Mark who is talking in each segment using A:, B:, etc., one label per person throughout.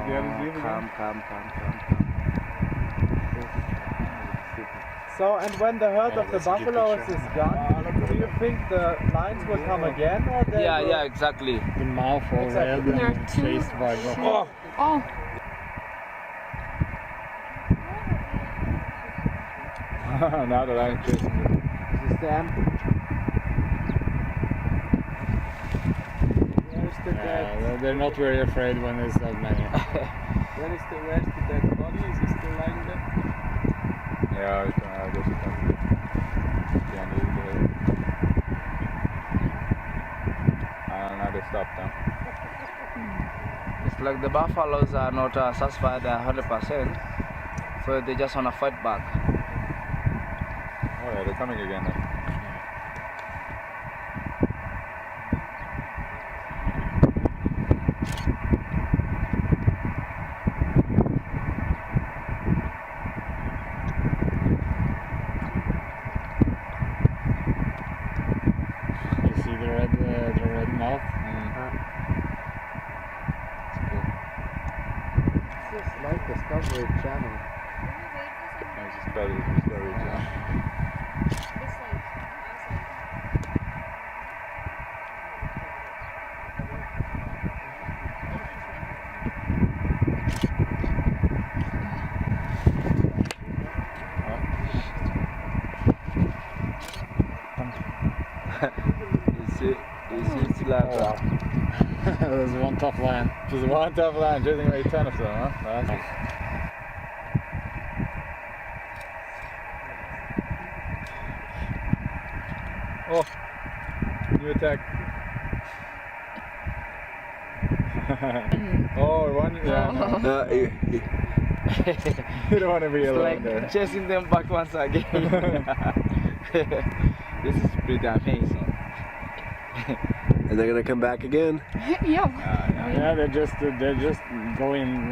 A: Calm.
B: So, and when the herd of the buffaloes is gone, do you think the lions will come again, or they will...
A: Yeah, exactly.
C: The mouth all red
D: There are
C: and
D: two.
C: chased by buffalo.
D: Oh,
E: Now the lion chasing you.
B: This is them. Where's the dead?
C: They're not very afraid when there's that many.
B: Where's the dead body? Is he still lying there?
E: Yeah, I guess it can be. Can't leave the... now they stopped now.
A: It's like the buffaloes are not satisfied 100%, so they just wanna fight back.
E: Oh yeah, they're coming again then.
C: You see the red mouth?
B: This is like Discovery Channel.
E: It's just better than Discovery Channel.
A: It's like
C: There's one tough lion.
E: Just one tough lion chasing away 10 of them, huh? Nice. Oh, new attack. Oh, one, yeah, no. You don't want to be alone
A: like
E: there.
A: chasing them back once again. This is pretty amazing.
F: And they're gonna come back again.
D: yeah.
C: Yeah, they're just going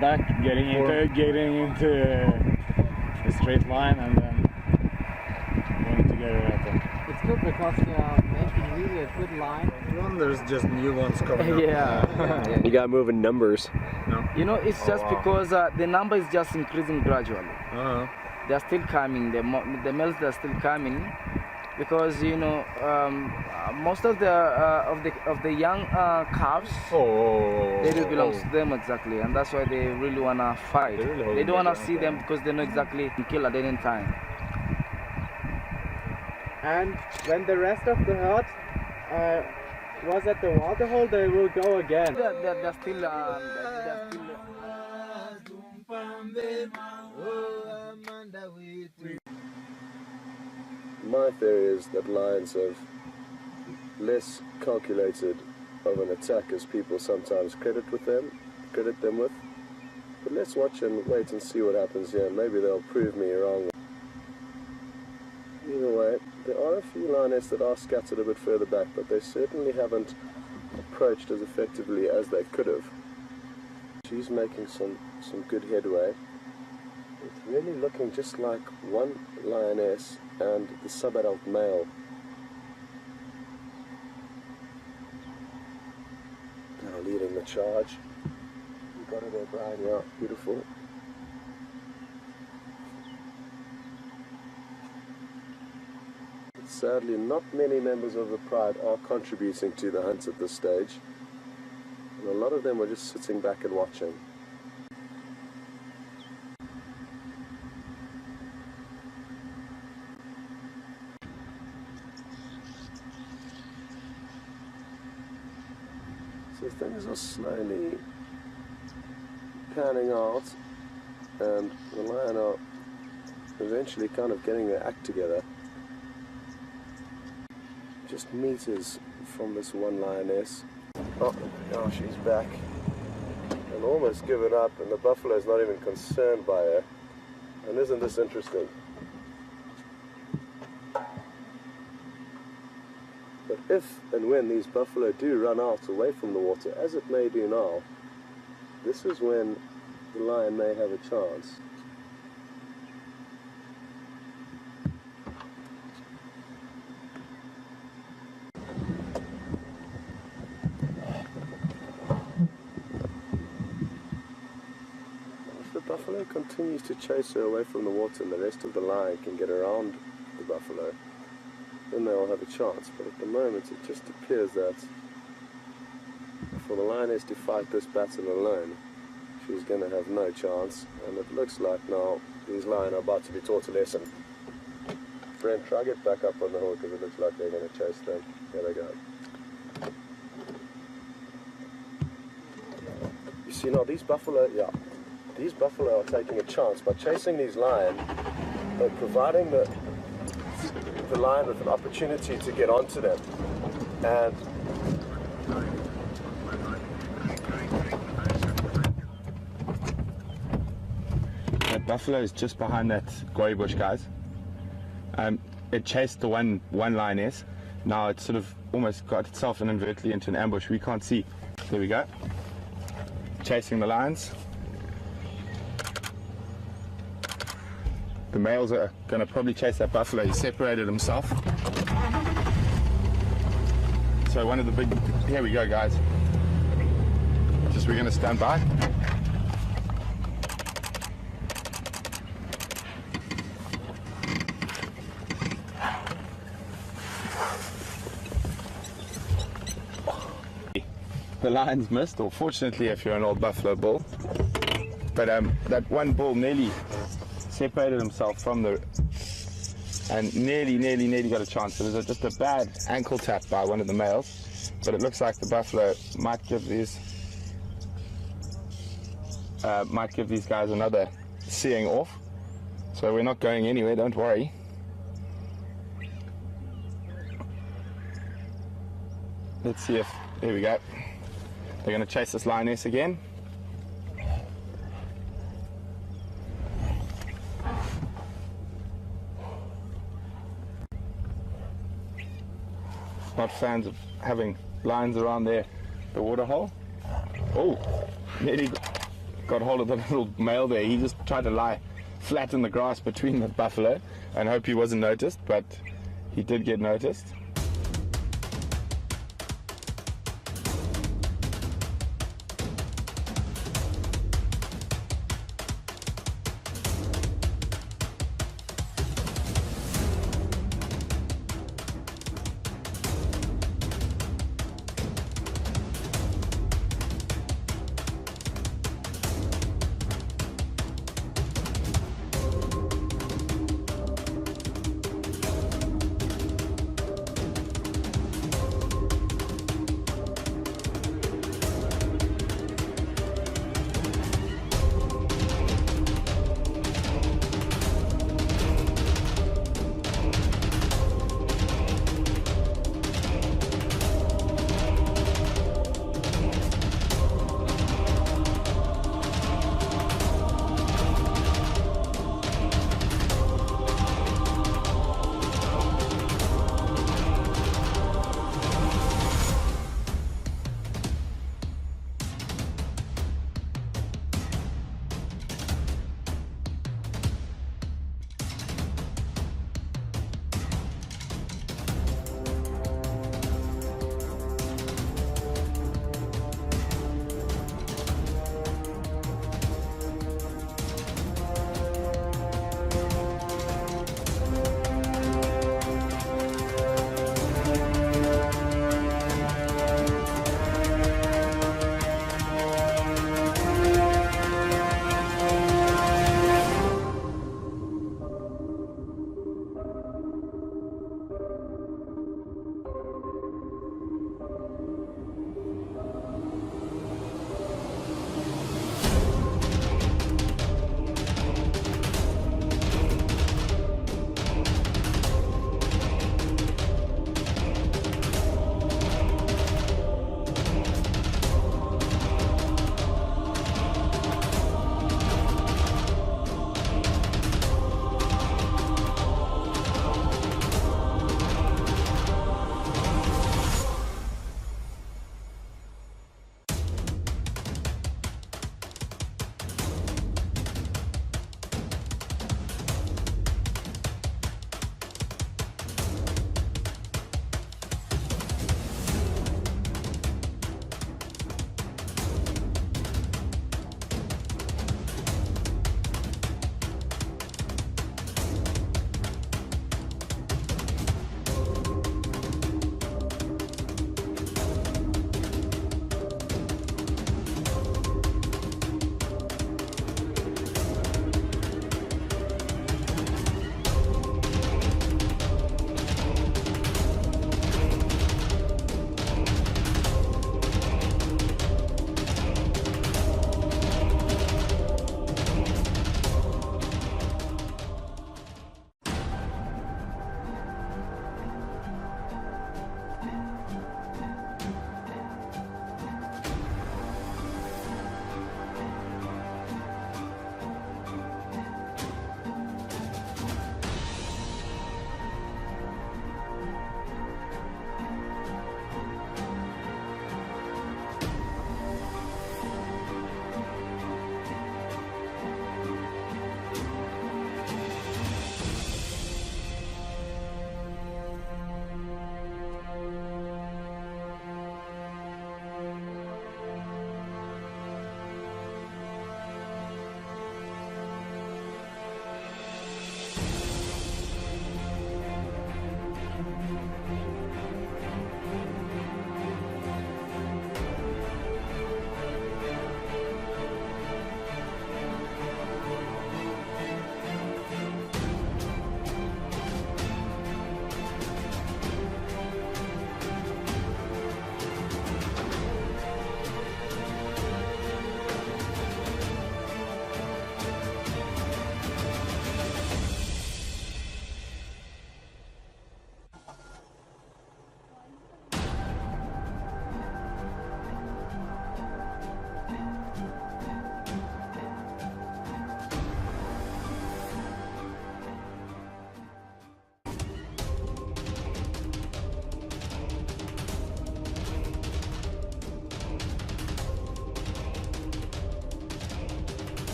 C: back, getting into a straight line and then going together at them.
B: It's good because they are making really a good line.
G: There's just new ones coming up.
A: Yeah.
F: You got moving numbers.
A: You know, it's just because the number is just increasing gradually. They are still coming. The males are still coming, because you know most of the young calves they do belong to them exactly, and that's why they really wanna fight. They don't wanna see them because they know exactly can kill at any time.
B: And when the rest of the herd was at the waterhole, they will go again.
A: They're still.
F: My theory is that lions have less calculated of an attack as people sometimes credit them with. But let's watch and wait and see what happens here. Maybe they'll prove me wrong. Either way, there are a few lionesses that are scattered a bit further back, but they certainly haven't approached as effectively as they could have. She's making some good headway. It's really looking just like one lioness and the sub-adult male. Now leading the charge. You got it there, Brian. Yeah, beautiful. Sadly, not many members of the pride are contributing to the hunt at this stage, and a lot of them are just sitting back and watching. So things are slowly panning out, and the lion are eventually kind of getting their act together. Just meters from this one lioness. Oh, now she's back and almost given up, and the buffalo's not even concerned by her. And isn't this interesting? But if and when these buffalo do run out away from the water, as it may do now, this is when the lion may have a chance. buffalo continues to chase her away from the water and the rest of the line can get around the buffalo, then they'll have a chance. But at the moment it just appears that for the lioness to fight this battle alone, she's going to have no chance, and it looks like now these lions are about to be taught a lesson. Brent, try get back up on the hill because it looks like they're going to chase them. There they go. You see now these buffalo are taking a chance by chasing these lions. They're providing the lion with an opportunity to get onto them. And
D: that buffalo is just behind that gourd bush, guys. It chased the one lioness. Now it's sort of almost got itself inadvertently into an ambush. We can't see. There we go. Chasing the lions. The males are going to probably chase that buffalo. He separated himself. So one of the big... Here we go, guys. Just we're going to stand by. The lions missed, or fortunately if you're an old buffalo bull. But that one bull nearly separated himself from the... and nearly got a chance. It was just a bad ankle tap by one of the males. But it looks like the buffalo might give these guys another seeing off. So we're not going anywhere, don't worry. Let's see if... Here we go. They're going to chase this lioness again. Not fans of having lions around the water hole. Oh, nearly got hold of the little male there. He just tried to lie flat in the grass between the buffalo and hope he wasn't noticed, but he did get noticed.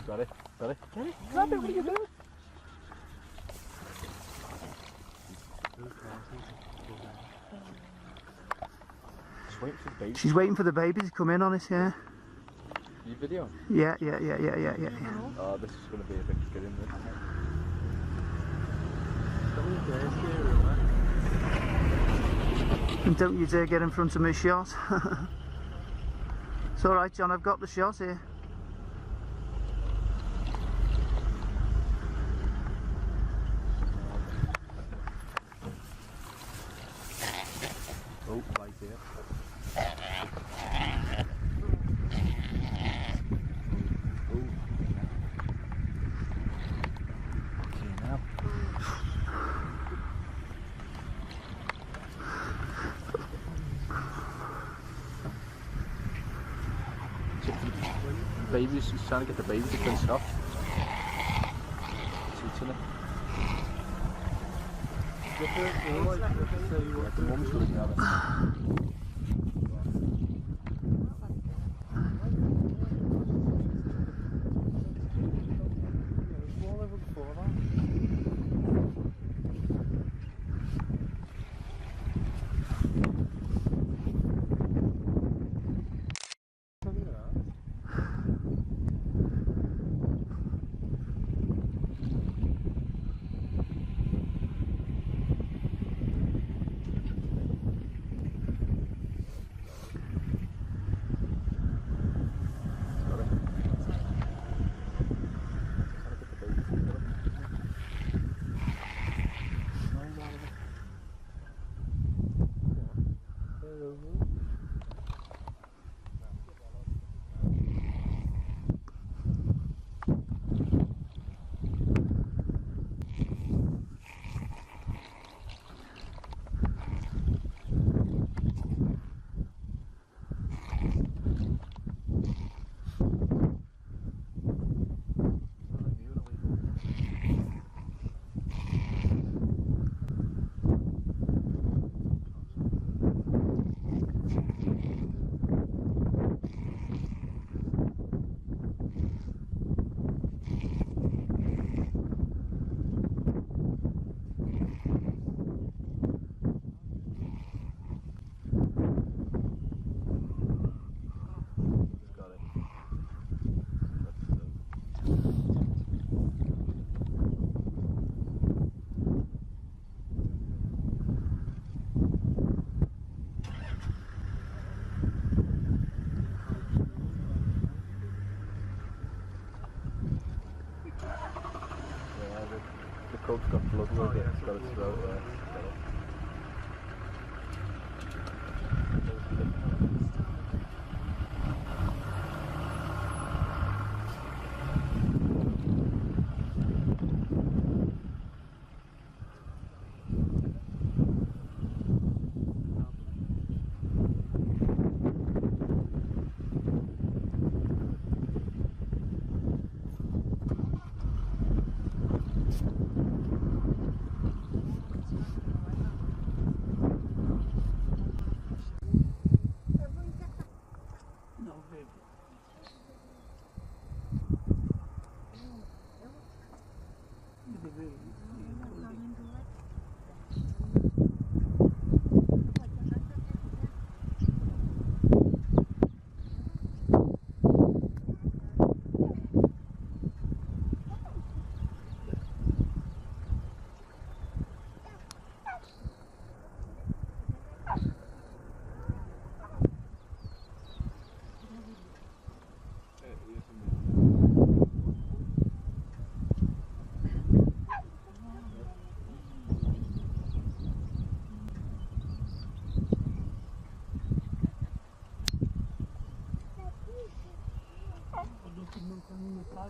E: Got it. Got it. Just waiting for the baby.
H: She's waiting for the baby to come in on us, yeah.
E: You video?
H: Yeah.
E: Oh, this is going to be a bit to get in there.
H: And don't you dare get in front of my shot. It's alright, John, I've got the shot here.
E: Oh, right there. Okay, now. Babies, he's trying to get the baby to finish it off. Teaching it. The mum's going to have it. The cub's got blood with it, it's got its throat there.
H: Não está